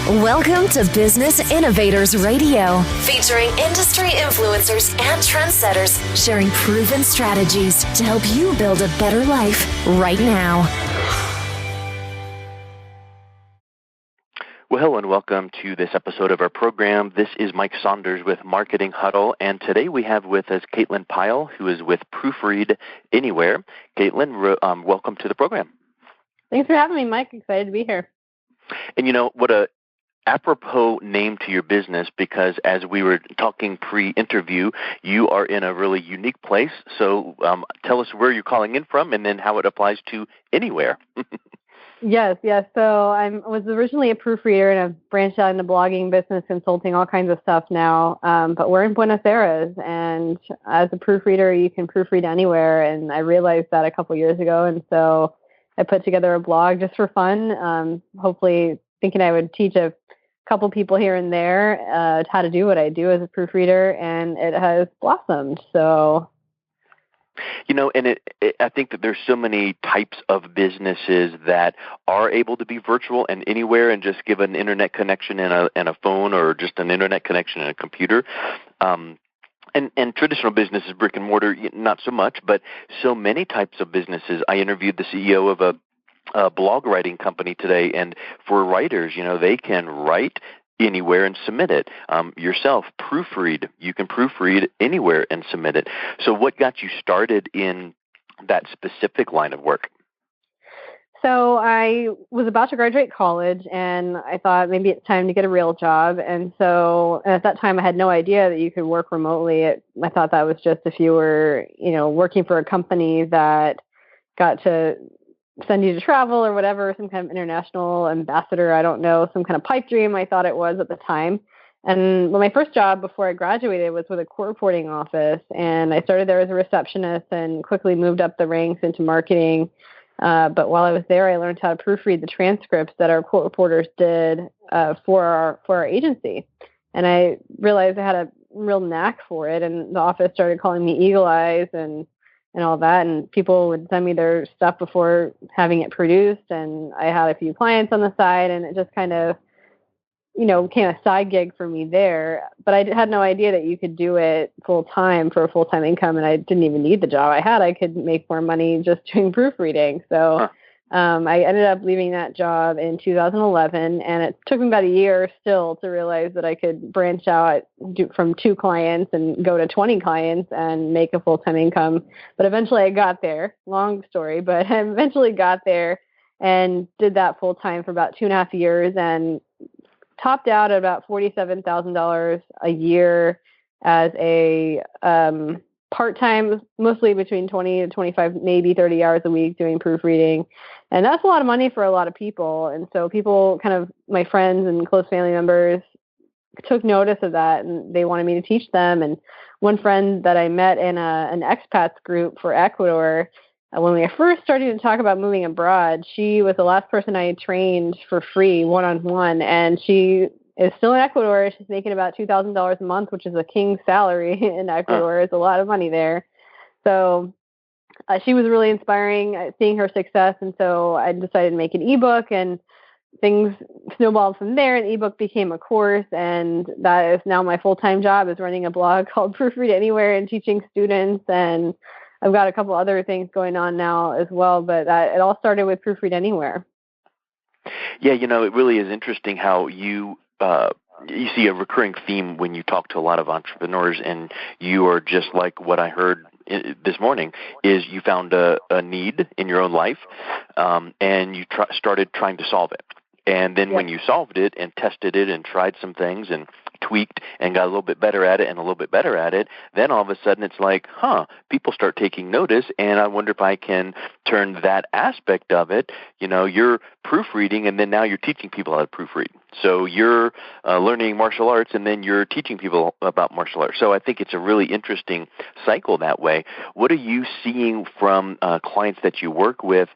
Welcome to Business Innovators Radio, featuring industry influencers and trendsetters sharing proven strategies to help you build a better life right now. Well, hello and welcome to this episode of our program. This is Mike Saunders with Marketing Huddle, and today we have with us Caitlin Pyle, who is with Proofread Anywhere. Caitlin, welcome to the program. Thanks for having me, Mike. Excited to be here. And you know, what a apropos name to your business, because as we were talking pre-interview, you are in a really unique place. So tell us where you're calling in from and then how it applies to Anywhere. Yes. So I was originally a proofreader and I've branched out into blogging, business consulting, all kinds of stuff now. But we're in Buenos Aires, and as a proofreader, you can proofread anywhere. And I realized that a couple years ago. And so I put together a blog just for fun, hopefully thinking I would teach a couple people here and there how to do what I do as a proofreader, and it has blossomed. So, you know, and I think that there's so many types of businesses that are able to be virtual and anywhere, and just give an internet connection and a phone, or just an internet connection and a computer. And traditional businesses, brick and mortar, not so much, but so many types of businesses. I interviewed the CEO of a blog writing company today, and for writers, you know, they can write anywhere and submit it. Yourself, proofread. You can proofread anywhere and submit it. So what got you started in that specific line of work? So I was about to graduate college, and I thought maybe it's time to get a real job. And so at that time, I had no idea that you could work remotely. I thought that was just if you were, you know, working for a company that got to send you to travel or whatever, some kind of international ambassador, I don't know, some kind of pipe dream I thought it was at the time. And my first job before I graduated was with a court reporting office, and I started there as a receptionist and quickly moved up the ranks into marketing. But while I was there, I learned how to proofread the transcripts that our court reporters did for our agency. And I realized I had a real knack for it, and the office started calling me Eagle Eyes and all that, and people would send me their stuff before having it produced, and I had a few clients on the side, and it just kind of, you know, became a side gig for me there. But I had no idea that you could do it full-time for a full-time income, and I didn't even need the job I had. I could make more money just doing proofreading. So I ended up leaving that job in 2011, and it took me about a year still to realize that I could branch out from 2 clients and go to 20 clients and make a full-time income. But eventually I got there. Long story, but I eventually got there and did that full-time for about 2.5 years and topped out at about $47,000 a year as a part-time, mostly between 20 to 25, maybe 30 hours a week doing proofreading. And that's a lot of money for a lot of people. And so people, kind of my friends and close family members, took notice of that, and they wanted me to teach them. And one friend that I met in an expats group for Ecuador, when we first started to talk about moving abroad, she was the last person I trained for free, one-on-one. And she is still in Ecuador. She's making about $2,000 a month, which is a king's salary in Ecuador. It's a lot of money there. So she was really inspiring, seeing her success. And so I decided to make an ebook, and things snowballed from there. An ebook became a course, and that is now my full-time job, is running a blog called Proofread Anywhere and teaching students. And I've got a couple other things going on now as well, but it all started with Proofread Anywhere. Yeah, you know, it really is interesting how you see a recurring theme when you talk to a lot of entrepreneurs, and you are just like what I heard this morning, is you found a need in your own life, and you started trying to solve it. And then when you solved it and tested it and tried some things and tweaked and got a little bit better at it and a little bit better at it, then all of a sudden it's like, people start taking notice, and I wonder if I can turn that aspect of it. You know, you're proofreading, and then now you're teaching people how to proofread. So you're learning martial arts, and then you're teaching people about martial arts. So I think it's a really interesting cycle that way. What are you seeing from clients that you work with?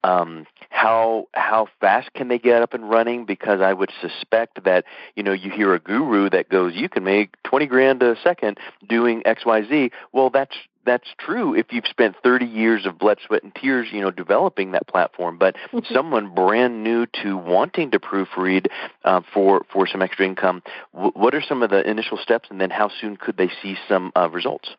How how fast can they get up and running? Because I would suspect that, you hear a guru that goes, you can make 20 grand a second doing XYZ. Well, that's true if you've spent 30 years of blood, sweat, and tears, developing that platform. But someone brand new to wanting to proofread for some extra income, what are some of the initial steps, and then how soon could they see some results?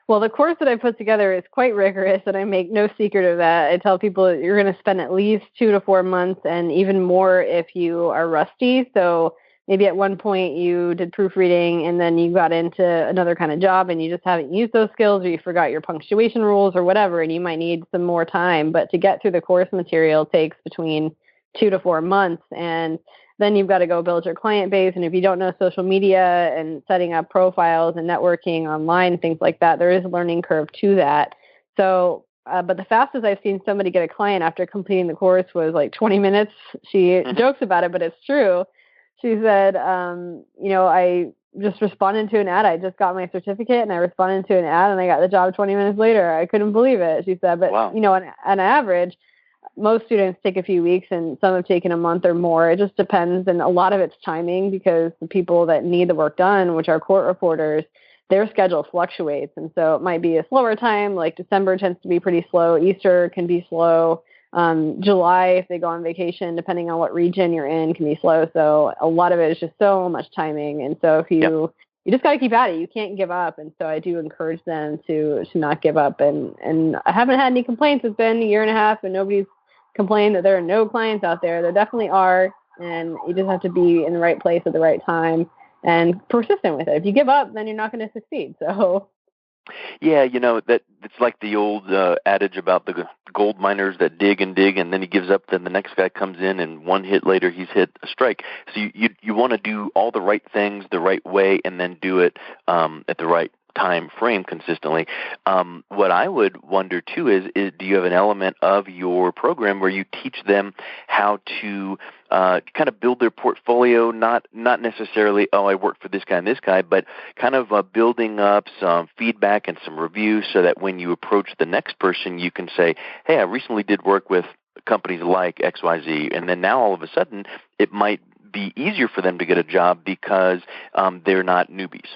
Well, the course that I put together is quite rigorous, and I make no secret of that. I tell people that you're going to spend at least 2 to 4 months, and even more if you are rusty. So maybe at one point you did proofreading, and then you got into another kind of job, and you just haven't used those skills, or you forgot your punctuation rules or whatever, and you might need some more time. But to get through the course material takes between 2 to 4 months, and then you've got to go build your client base. And if you don't know social media and setting up profiles and networking online, things like that, there is a learning curve to that. So, but the fastest I've seen somebody get a client after completing the course was like 20 minutes. She jokes about it, but it's true. She said, I just responded to an ad. I just got my certificate, and I responded to an ad, and I got the job 20 minutes later. I couldn't believe it, she said. But, wow. On average, most students take a few weeks, and some have taken a month or more. It just depends, and a lot of it's timing, because the people that need the work done, which are court reporters, their schedule fluctuates. And so it might be a slower time, like December tends to be pretty slow. Easter can be slow. July, if they go on vacation, depending on what region you're in, can be slow. So a lot of it is just so much timing. And so if you just got to keep at it. You can't give up. And so I do encourage them to not give up. And I haven't had any complaints. It's been a year and a half, and nobody's complained that there are no clients out there. There definitely are. And you just have to be in the right place at the right time and persistent with it. If you give up, then you're not going to succeed. So. Yeah, that it's like the old adage about the gold miners that dig, and then he gives up. Then the next guy comes in, and one hit later, he's hit a strike. So you want to do all the right things the right way, and then do it at the right time frame consistently. What I would wonder too is do you have an element of your program where you teach them how to kind of build their portfolio, not necessarily, I work for this guy and this guy, but kind of building up some feedback and some reviews so that when you approach the next person, you can say, hey, I recently did work with companies like XYZ, and then now all of a sudden it might be easier for them to get a job because they're not newbies.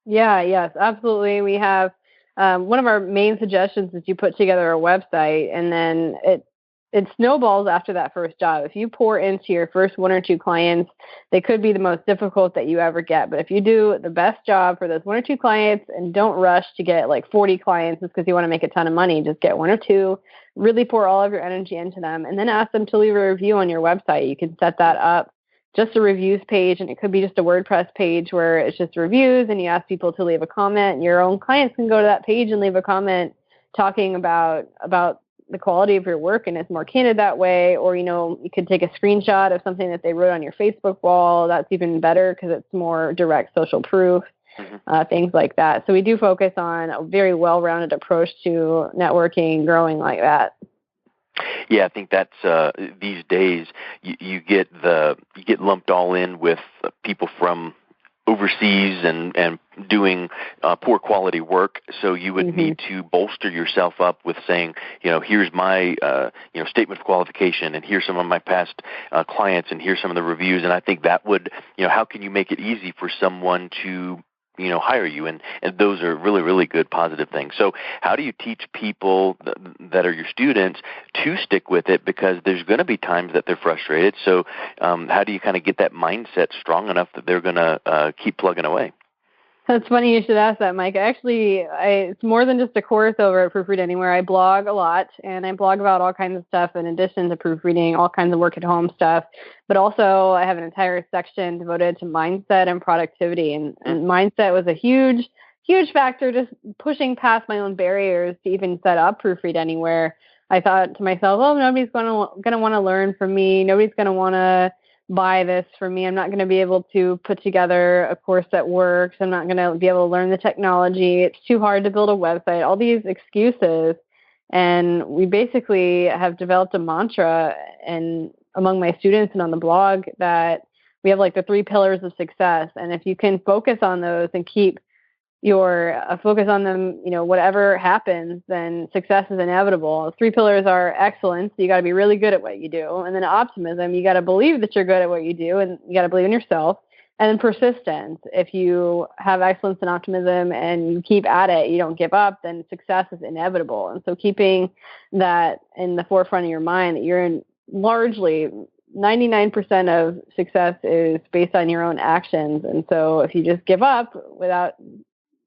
Yeah, yes, absolutely. We have one of our main suggestions is you put together a website, and then it snowballs after that first job. If you pour into your first 1 or 2 clients, they could be the most difficult that you ever get. But if you do the best job for those 1 or 2 clients and don't rush to get like 40 clients just because you want to make a ton of money, just get 1 or 2, really pour all of your energy into them, and then ask them to leave a review on your website. You can set that up. Just a reviews page, and it could be just a WordPress page where it's just reviews, and you ask people to leave a comment, and your own clients can go to that page and leave a comment talking about the quality of your work, and it's more candid that way. Or, you could take a screenshot of something that they wrote on your Facebook wall. That's even better because it's more direct social proof, things like that. So we do focus on a very well-rounded approach to networking, growing like that. Yeah, I think that's these days you get lumped all in with people from overseas and doing poor quality work. So you would need to bolster yourself up with saying, here's my statement of qualification, and here's some of my past clients, and here's some of the reviews. And I think that would, how can you make it easy for someone to hire you? And those are really, really good positive things. So how do you teach people that are your students to stick with it? Because there's going to be times that they're frustrated. So how do you kind of get that mindset strong enough that they're going to keep plugging away? That's funny you should ask that, Mike. Actually, it's more than just a course over at Proofread Anywhere. I blog a lot, and I blog about all kinds of stuff in addition to proofreading, all kinds of work-at-home stuff. But also, I have an entire section devoted to mindset and productivity. And mindset was a huge, huge factor, just pushing past my own barriers to even set up Proofread Anywhere. I thought to myself, nobody's going to want to learn from me. Nobody's going to want to buy this for me. I'm not going to be able to put together a course that works. I'm not going to be able to learn the technology. It's too hard to build a website, all these excuses. And we basically have developed a mantra and among my students and on the blog that we have like the 3 pillars of success. And if you can focus on those and keep your focus on them, whatever happens, then success is inevitable. 3 pillars are excellence. You got to be really good at what you do. And then optimism, you got to believe that you're good at what you do, and you got to believe in yourself. And then persistence. If you have excellence and optimism and you keep at it, you don't give up, then success is inevitable. And so keeping that in the forefront of your mind, that you're in largely 99% of success is based on your own actions. And so if you just give up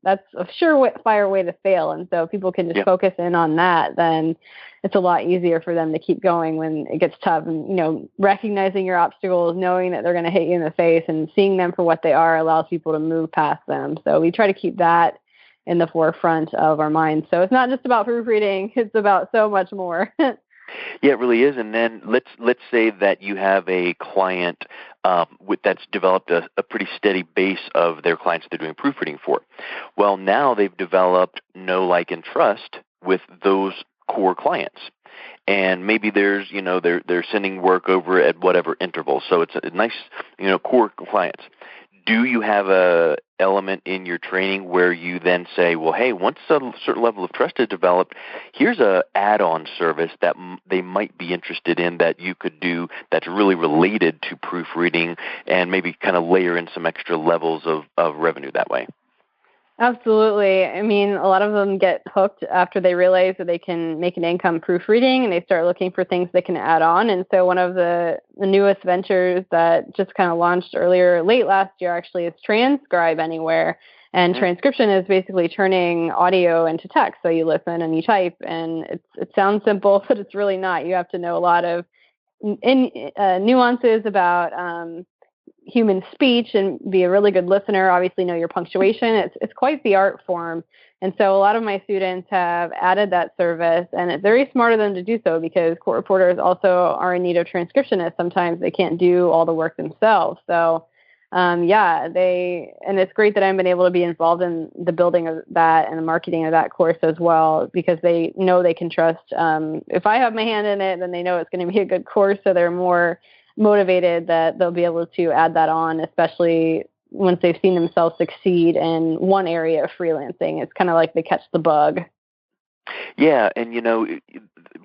that's a surefire way to fail. And so if people can just focus in on that, then it's a lot easier for them to keep going when it gets tough. And, recognizing your obstacles, knowing that they're going to hit you in the face, and seeing them for what they are allows people to move past them. So we try to keep that in the forefront of our minds. So it's not just about proofreading. It's about so much more. Yeah, it really is. And then let's say that you have a client that's developed a pretty steady base of their clients they're doing proofreading for. Well, now they've developed know, like, and trust with those core clients. And maybe there's, they're sending work over at whatever interval. So it's a nice, core clients. Do you have a element in your training where you then say, well, hey, once a certain level of trust is developed, here's a add-on service that they might be interested in that you could do that's really related to proofreading, and maybe kind of layer in some extra levels of revenue that way? Absolutely. I mean, a lot of them get hooked after they realize that they can make an income proofreading, and they start looking for things they can add on. And so one of the newest ventures that just kind of launched late last year, actually, is Transcribe Anywhere. And transcription is basically turning audio into text. So you listen and you type, and it sounds simple, but it's really not. You have to know a lot of nuances about human speech and be a really good listener. Obviously know your punctuation. It's quite the art form. And so a lot of my students have added that service, and it's very smart of them to do so, because court reporters also are in need of transcriptionists. Sometimes they can't do all the work themselves. So and it's great that I've been able to be involved in the building of that and the marketing of that course as well, because they know they can trust. If I have my hand in it, then they know it's going to be a good course. So they're more motivated that they'll be able to add that on, especially once they've seen themselves succeed in one area of freelancing. It's kind of like they catch the bug. Yeah, and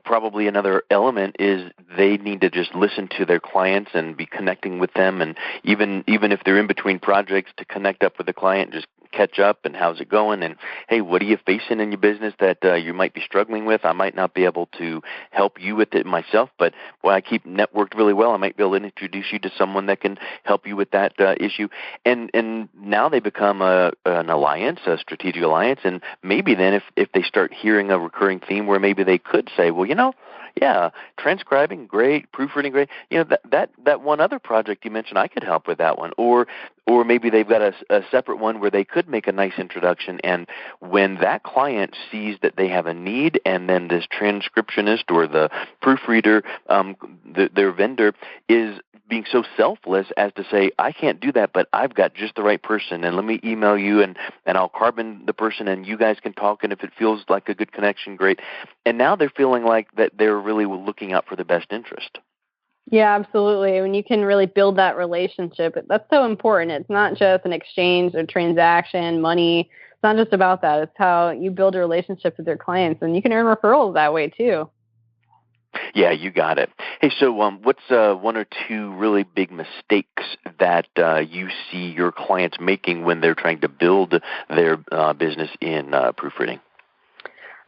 probably another element is they need to just listen to their clients and be connecting with them, and even if they're in between projects, to connect up with the client, just catch up and how's it going, and hey, what are you facing in your business that you might be struggling with? I might not be able to help you with it myself, but I keep networked really well. I might be able to introduce you to someone that can help you with that issue. And now they become an alliance, a strategic alliance, and maybe then if they start hearing a recurring theme where maybe they could say, well, yeah, transcribing, great, proofreading, great. That one other project you mentioned, I could help with that one. Or maybe they've got a separate one where they could make a nice introduction. And when that client sees that they have a need, and then this transcriptionist or the proofreader, their vendor, is being so selfless as to say, I can't do that, but I've got just the right person, and let me email you, and I'll carbon the person, and you guys can talk, and if it feels like a good connection, great. And now they're feeling like that they're really looking out for the best interest. Yeah, absolutely. When you can really build that relationship, that's so important. It's not just an exchange or transaction, money. It's not just about that. It's how you build a relationship with your clients, and you can earn referrals that way too. Yeah, you got it. Hey, so what's one or two really big mistakes that you see your clients making when they're trying to build their business in proofreading?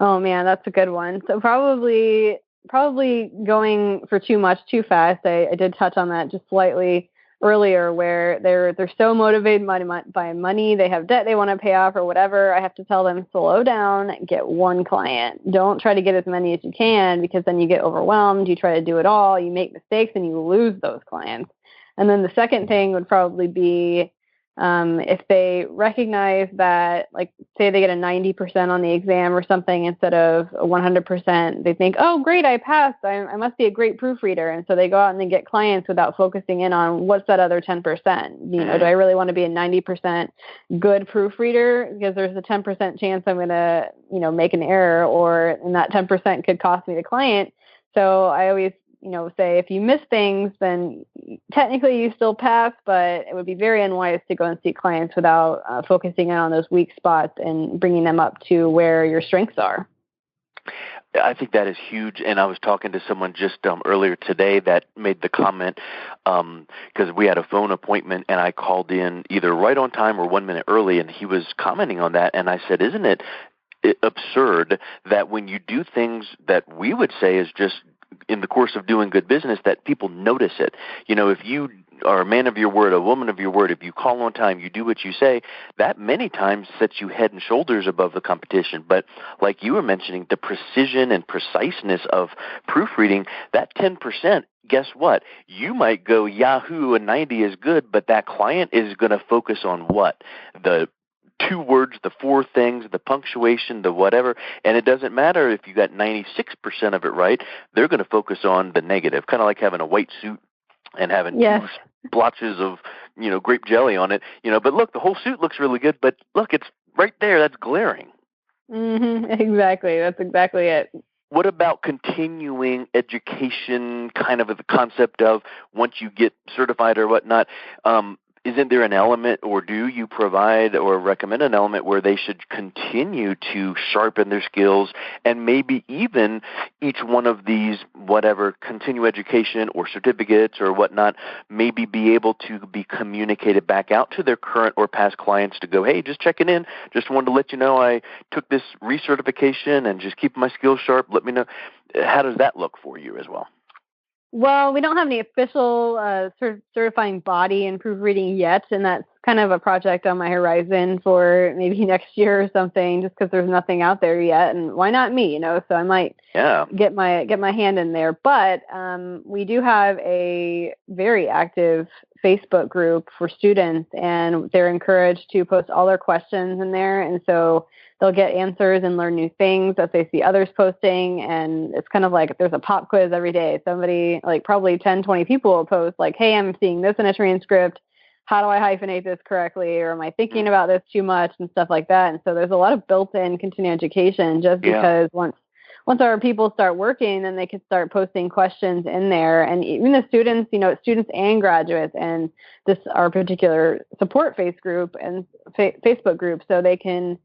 Oh man, that's a good one. So probably going for too much too fast. I did touch on that just slightly earlier, where they're so motivated by money, they have debt they want to pay off or whatever. I have to tell them, slow down, get one client. Don't try to get as many as you can, because then you get overwhelmed. You try to do it all, you make mistakes, and you lose those clients. And then the second thing would probably be if they recognize that, like, say they get a 90% on the exam or something instead of a 100%, they think, oh, great, I passed. I must be a great proofreader. And so they go out and they get clients without focusing in on what's that other 10%. Do I really want to be a 90% good proofreader? Because there's a 10% chance I'm going to, make an error, and that 10% could cost me the client. So I always say if you miss things, then technically you still pass, but it would be very unwise to go and see clients without focusing in on those weak spots and bringing them up to where your strengths are. I think that is huge, and I was talking to someone just earlier today that made the comment because we had a phone appointment, and I called in either right on time or 1 minute early, and he was commenting on that, and I said, isn't it absurd that when you do things that we would say is just in the course of doing good business, that people notice it? If you are a man of your word, a woman of your word, if you call on time, you do what you say, that many times sets you head and shoulders above the competition. But like you were mentioning, the precision and preciseness of proofreading, that 10%, guess what? You might go Yahoo, a 90 is good, but that client is going to focus on what? The 2 words, the 4 things, the punctuation, the whatever, and it doesn't matter if you got 96% of it right, they're going to focus on the negative, kind of like having a white suit and having 2 blotches of, grape jelly on it, but look, the whole suit looks really good, but look, it's right there, that's glaring. Exactly, that's exactly it. What about continuing education, kind of the concept of once you get certified or whatnot, isn't there an element, or do you provide or recommend an element where they should continue to sharpen their skills and maybe even each one of these, whatever, continue education or certificates or whatnot, maybe be able to be communicated back out to their current or past clients to go, hey, just checking in, just wanted to let you know I took this recertification and just keep my skills sharp, let me know. How does that look for you as well? Well, we don't have any official certifying body in proofreading yet, and that's kind of a project on my horizon for maybe next year or something, just because there's nothing out there yet, and why not me, So I might get my hand in there. But we do have a very active Facebook group for students, and they're encouraged to post all their questions in there, and so they'll get answers and learn new things that they see others posting. And it's kind of like there's a pop quiz every day. Somebody, like probably 10, 20 people will post like, hey, I'm seeing this in a transcript. How do I hyphenate this correctly? Or am I thinking about this too much and stuff like that? And so there's a lot of built-in continuing education just because once our people start working, then they can start posting questions in there. And even the students, students and graduates, and this our particular support face group and Facebook group, so they can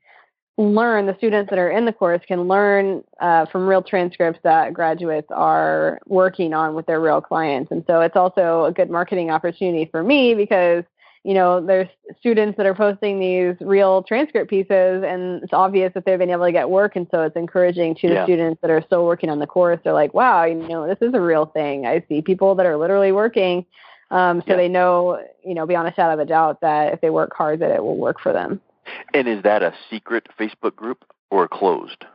learn, the students that are in the course can learn from real transcripts that graduates are working on with their real clients. And so it's also a good marketing opportunity for me because, there's students that are posting these real transcript pieces, and it's obvious that they've been able to get work. And so it's encouraging to the students that are still working on the course. They're like, wow, this is a real thing. I see people that are literally working. So they know, beyond a shadow of a doubt that if they work hard, that it will work for them. And is that a secret Facebook group or closed?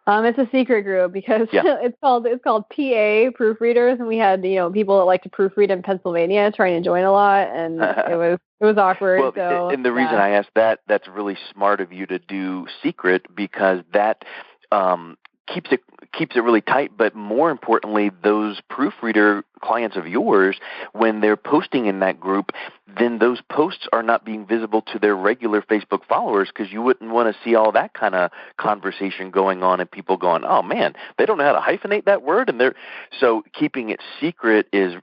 It's a secret group because it's called PA Proofreaders, and we had people that like to proofread in Pennsylvania trying to join a lot, and it was awkward. Well, so, and the reason I asked that's really smart of you to do secret, because that keeps it really tight. But more importantly, those proofreader clients of yours, when they're posting in that group, then those posts are not being visible to their regular Facebook followers, because you wouldn't want to see all that kind of conversation going on and people going, oh man, they don't know how to hyphenate that word, and so keeping it secret is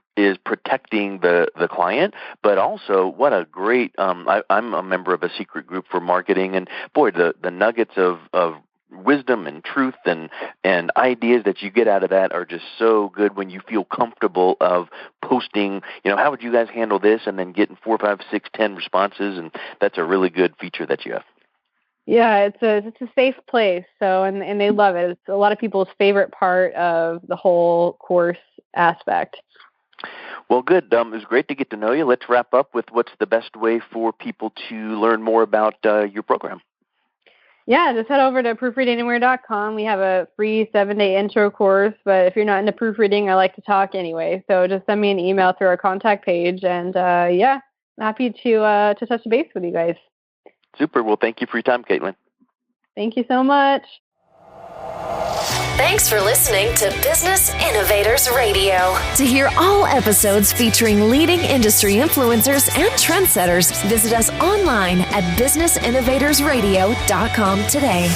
protecting the client, but also what a great I'm a member of a secret group for marketing, and boy, the nuggets of wisdom and truth and ideas that you get out of that are just so good when you feel comfortable of posting, how would you guys handle this, and then getting 4, 5, 6, 10 responses, and that's a really good feature that you have. Yeah, it's a safe place. So and they love it. It's a lot of people's favorite part of the whole course aspect. Well, good. It was great to get to know you. Let's wrap up with what's the best way for people to learn more about your program. Yeah, just head over to proofreadanywhere.com. We have a free 7-day intro course, but if you're not into proofreading, I like to talk anyway. So just send me an email through our contact page, and happy to touch base with you guys. Super. Well, thank you for your time, Caitlin. Thank you so much. Thanks for listening to Business Innovators Radio. To hear all episodes featuring leading industry influencers and trendsetters, visit us online at businessinnovatorsradio.com today.